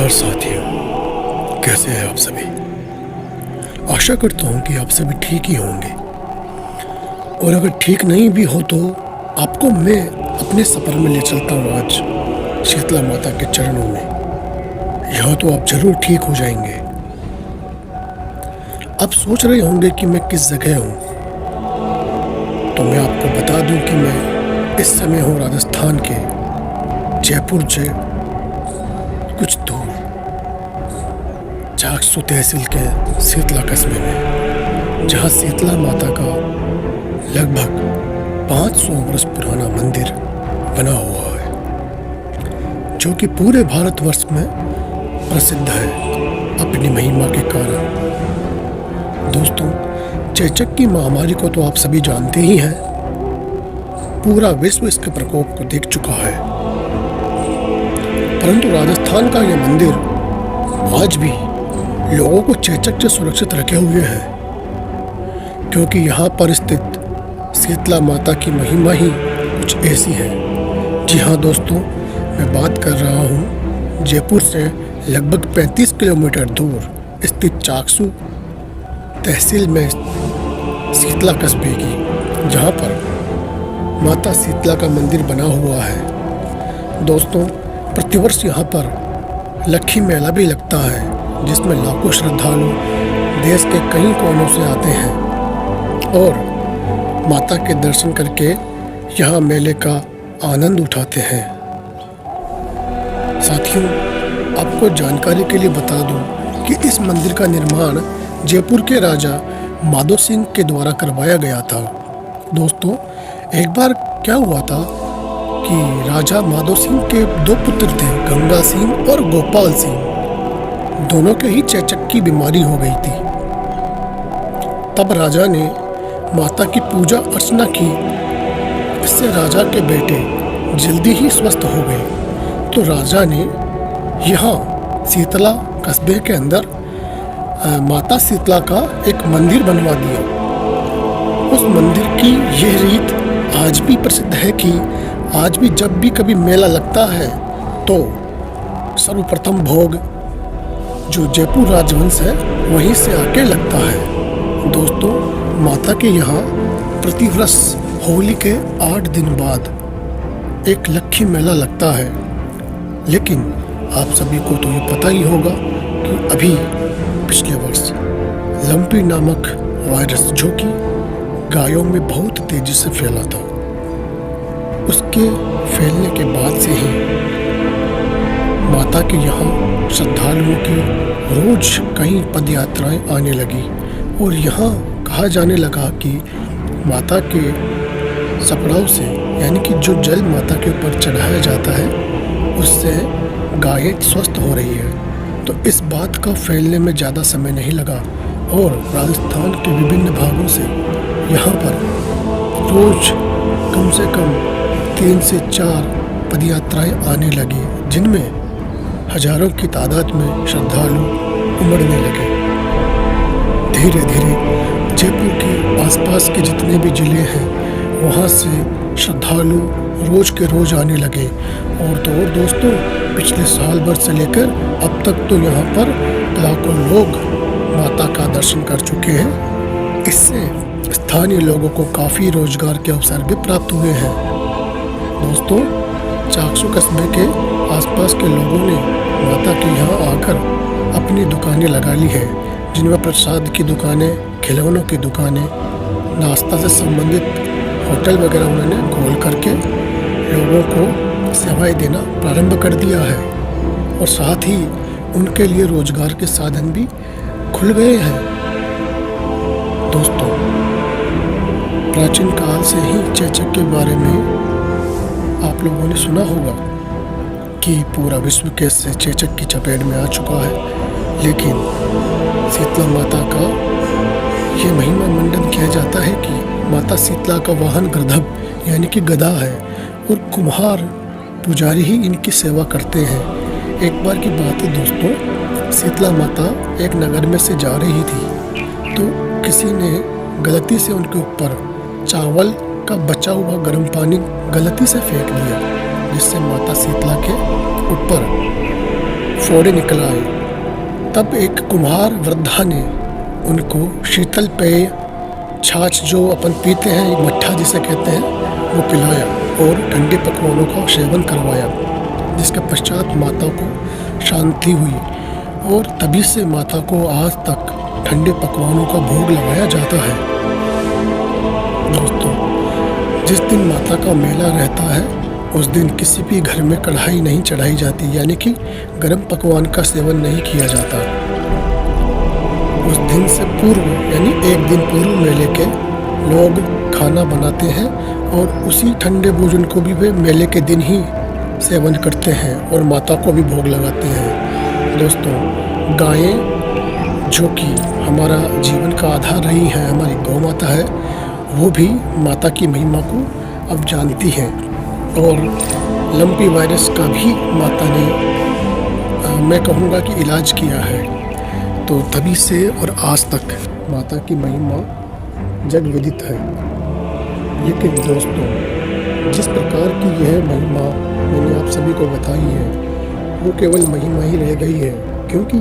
नमस्कार साथियों, कैसे हैं आप सभी। आशा करता हूं कि आप सभी ठीक ही होंगे, और अगर ठीक नहीं भी हो तो आपको मैं अपने सफ़र में ले चलता हूं आज शीतला माता के चरणों में। यह तो आप जरूर ठीक हो जाएंगे। आप सोच रहे होंगे कि मैं किस जगह हूं, तो मैं आपको बता दूं कि मैं इस समय हूं राजस्थान के जयपुर से कुछ दूर चाकसू तहसील के शीतला कस्बे में, जहाँ शीतला माता का लगभग 500 वर्ष पुराना मंदिर बना हुआ है, जो कि पूरे भारतवर्ष में प्रसिद्ध है अपनी महिमा के कारण। दोस्तों, चेचक की महामारी को तो आप सभी जानते ही हैं। पूरा विश्व इसके प्रकोप को देख चुका है, परंतु राजस्थान का यह मंदिर आज भी लोगों को चेचक से सुरक्षित रखे हुए है, क्योंकि यहाँ पर स्थित शीतला माता की महिमा ही कुछ ऐसी है। जी हाँ दोस्तों, मैं बात कर रहा हूँ जयपुर से लगभग 35 किलोमीटर दूर स्थित चाकसू तहसील में शीतला कस्बे की, जहाँ पर माता शीतला का मंदिर बना हुआ है। दोस्तों, प्रतिवर्ष यहाँ पर लक्खी मेला भी लगता है, जिसमें लाखों श्रद्धालु देश के कई कोनों से आते हैं और माता के दर्शन करके यहाँ मेले का आनंद उठाते हैं। साथियों, आपको जानकारी के लिए बता दूं कि इस मंदिर का निर्माण जयपुर के राजा माधो सिंह के द्वारा करवाया गया था। दोस्तों, एक बार क्या हुआ था कि राजा माधो सिंह के 2 पुत्र थे, गंगा सिंह और गोपाल सिंह। दोनों के ही चेचक की बीमारी हो गई थी। तब राजा ने माता की पूजा अर्चना की, इससे राजा के बेटे जल्दी ही स्वस्थ हो गए। तो राजा ने यहाँ शीतला कस्बे के अंदर माता शीतला का एक मंदिर बनवा दिया। उस मंदिर की यह रीत आज भी प्रसिद्ध है कि आज भी जब भी कभी मेला लगता है तो सर्वप्रथम भोग जो जयपुर राजवंश है वहीं से आके लगता है। दोस्तों, माता के यहाँ प्रतिवर्ष होली के 8 दिन बाद एक लक्खी मेला लगता है। लेकिन आप सभी को तो ये पता ही होगा कि अभी पिछले वर्ष लंपी नामक वायरस, जो कि गायों में बहुत तेजी से फैला था, उसके फैलने के बाद से ही माता के यहाँ श्रद्धालुओं की रोज कई पद यात्राएं आने लगी और यहाँ कहा जाने लगा कि माता के सपड़ाव से, यानी कि जो जल माता के ऊपर चढ़ाया जाता है, उससे गायें स्वस्थ हो रही है। तो इस बात का फैलने में ज़्यादा समय नहीं लगा और राजस्थान के विभिन्न भागों से यहाँ पर रोज कम से कम 3 से 4 पदयात्राएं आने लगी, जिनमें हजारों की तादाद में श्रद्धालु उमड़ने लगे। धीरे धीरे जयपुर के आसपास के जितने भी जिले हैं, वहाँ से श्रद्धालु रोज के रोज आने लगे। और तो और दोस्तों, पिछले साल भर से लेकर अब तक तो यहाँ पर लाखों लोग माता का दर्शन कर चुके हैं। इससे स्थानीय लोगों को काफ़ी रोजगार के अवसर भी प्राप्त हुए हैं। दोस्तों, चाकसू कस्बे के आसपास के लोगों ने माता के यहाँ आकर अपनी दुकानें लगा ली है, जिनमें प्रसाद की दुकानें, खिलौनों की दुकानें, नाश्ता से संबंधित होटल वगैरह उन्होंने खोल करके लोगों को सेवाएं देना प्रारंभ कर दिया है। और साथ ही उनके लिए रोजगार के साधन भी खुल गए हैं। दोस्तों, प्राचीन काल से ही चेचक के बारे में आप लोगों ने सुना होगा कि पूरा विश्व कैसे चेचक की चपेट में आ चुका है। लेकिन शीतला माता का ये महिमा मंडन किया जाता है कि माता शीतला का वाहन गर्दभ यानी कि गदा है और कुम्हार पुजारी ही इनकी सेवा करते हैं। एक बार की बात है दोस्तों, शीतला माता एक नगर में से जा रही थी, तो किसी ने गलती से उनके ऊपर चावल का बचा हुआ गर्म पानी गलती से फेंक दिया, जिससे माता शीतला के ऊपर फोड़े निकल आए। तब एक कुम्हार वृद्धा ने उनको शीतल पेय छाछ जो अपन पीते हैं, मट्ठा जिसे कहते हैं, वो पिलाया और ठंडे पकवानों का सेवन करवाया, जिसके पश्चात माता को शांति हुई। और तभी से माता को आज तक ठंडे पकवानों का भोग लगाया जाता है। दोस्तों, जिस दिन माता का मेला रहता है उस दिन किसी भी घर में कढ़ाई नहीं चढ़ाई जाती, यानी कि गर्म पकवान का सेवन नहीं किया जाता। उस दिन से पूर्व यानी एक दिन पूर्व मेले के लोग खाना बनाते हैं और उसी ठंडे भोजन को भी वे मेले के दिन ही सेवन करते हैं और माता को भी भोग लगाते हैं। दोस्तों, गायें जो कि हमारा जीवन का आधार रही है, हमारी गौ माता है, वो भी माता की महिमा को अब जानती है। और लंपी वायरस का भी माता ने मैं कहूँगा कि इलाज किया है। तो तभी से और आज तक माता की महिमा जग विदित है। लेकिन दोस्तों, जिस प्रकार की यह महिमा मैंने आप सभी को बताई है वो केवल महिमा ही रह गई है, क्योंकि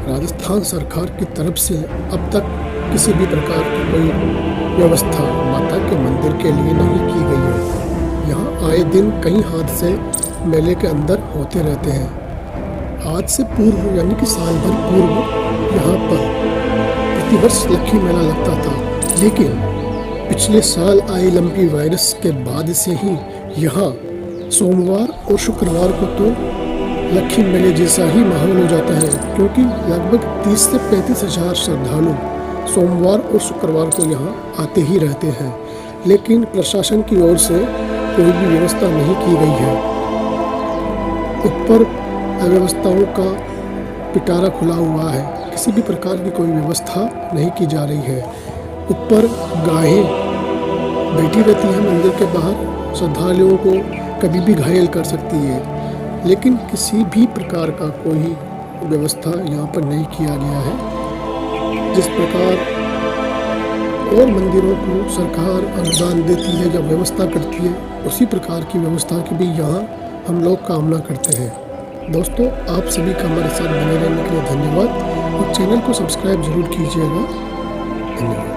राजस्थान सरकार की तरफ से अब तक किसी भी प्रकार की कोई व्यवस्था माता के मंदिर के लिए नहीं की गई है। यहाँ आए दिन कई हादसे मेले के अंदर होते रहते हैं। आज से पूर्व यानी कि साल भर पूर्व यहाँ पर प्रतिवर्ष लक्खी मेला लगता था, लेकिन पिछले साल आई लंपी वायरस के बाद से ही यहाँ सोमवार और शुक्रवार को तो लक्खी मेले जैसा ही माहौल हो जाता है, क्योंकि लगभग 30 से 35 हज़ार श्रद्धालु सोमवार और शुक्रवार को यहाँ आते ही रहते हैं। लेकिन प्रशासन की ओर से कोई भी व्यवस्था नहीं की गई है। ऊपर अव्यवस्थाओं का पिटारा खुला हुआ है, किसी भी प्रकार की कोई व्यवस्था नहीं की जा रही है। ऊपर गायें बैठी रहती हैं मंदिर के बाहर, श्रद्धालुओं को कभी भी घायल कर सकती है, लेकिन किसी भी प्रकार का कोई व्यवस्था यहाँ पर नहीं किया गया है। जिस प्रकार और मंदिरों को सरकार अनुदान देती है या व्यवस्था करती है, उसी प्रकार की व्यवस्था की भी यहाँ हम लोग कामना करते हैं। दोस्तों, आप सभी का हमारे साथ बने रहने के लिए धन्यवाद और चैनल को सब्सक्राइब जरूर कीजिएगा। धन्यवाद।